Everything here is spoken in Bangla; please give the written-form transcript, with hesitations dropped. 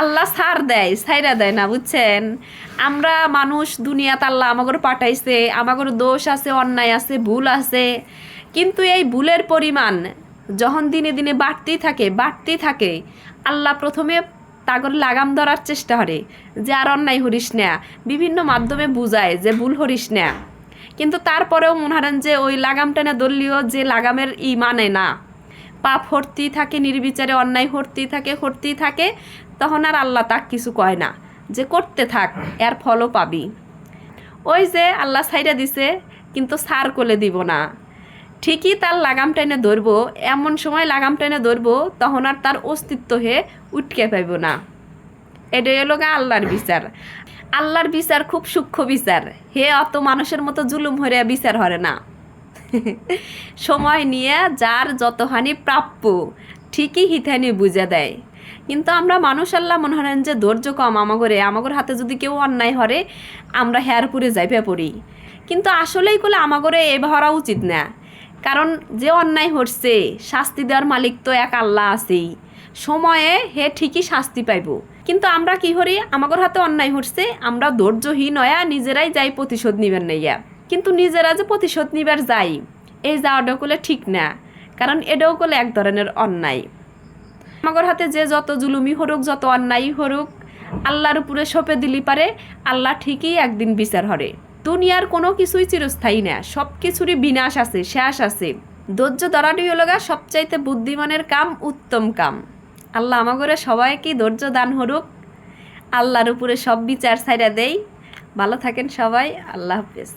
আল্লাহ ছাড় দেয়, ছাইরা দেয় না, বুঝছেন? আমরা মানুষ, দুনিয়াতে আল্লাহ আমাগর পাঠাইছে, আমাগর দোষ আছে, অন্যায় আছে, ভুল আছে। কিন্তু এই ভুলের পরিমাণ যখন দিনে দিনে বাড়তেই থাকে, আল্লাহ প্রথমে তাগর লাগাম ধরার চেষ্টা করে যে আর অন্যায় হরিস না, বিভিন্ন মাধ্যমে বুঝায় যে ভুল হরিস না। কিন্তু তারপরেও মনে হারেন যে ওই লাগাম টেনে ধরলেও যে লাগামের মানে না, পাপ হরতেই থাকে, নির্বিচারে অন্যায় হরতেই থাকে, তখন আর আল্লাহ তাক কিছু কয় না, যে করতে থাক, এর ফলও পাবি। ওই যে আল্লাহ ছাইরা দিছে, কিন্তু সার কোলে দিব না, ঠিকই তার লাগাম টেনে ধরবো। এমন সময় লাগাম টেনে ধরবো তখন আর তার অস্তিত্ব হে উঠকে পাইব না। এটাই হলো গা আল্লাহর বিচার। আল্লাহর বিচার খুব সূক্ষ্ম বিচার, হে অত মানুষের মতো জুলুম হরিয়া বিচার হরে না। সময় নিয়ে যার যতখানি প্রাপ্য ঠিকই হিথানি বুঝে দেয়। কিন্তু আমরা মানুষ আল্লাহ মনে হরেন যে ধৈর্য কম, আমাগর হাতে যদি কেউ অন্যায় হরে আমরা হেয়ারপুরে যাইপে পড়ি। কিন্তু আসলেই করলে আমাগরে এ হরা উচিত না, কারণ যে অন্যায় হচ্ছে শাস্তি দেওয়ার মালিক তো এক আল্লাহ আছেই, সময়ে হে ঠিকই শাস্তি পাইব। কিন্তু আমরা কি করি, আমাগর হাতে অন্যায় হচ্ছে, আমরা ধৈর্যহীন হয়ে নিজেরাই যাই প্রতিশোধ নিবেন নাইয়া। কিন্তু নিজেরা যে প্রতিশোধ নিবার যাই, এই যাওয়াটাও করলে ঠিক না, কারণ এটাও করলে এক ধরনের অন্যায়। আমাগর হাতে যে যত জুলুমি হরুক, যত অন্যায় হরুক, আল্লাহর উপরে সঁপে দিলি পারে, আল্লাহ ঠিকই একদিন বিচার হরে। দুনিয়ার কোনো কিছুই চিরস্থায়ী না, সব কিছুরই বিনাশ আছে, শেষ আছে। ধৈর্য ধরাটাই হলো গা সবচাইতে বুদ্ধিমানের কাম, উত্তম কাম। আল্লাহ আমাগরে সবাইকে ধৈর্য দান হরুক, আল্লাহর উপরে সব বিচার ছাইরা দেই। ভালো থাকেন সবাই, আল্লাহ হাফেজ।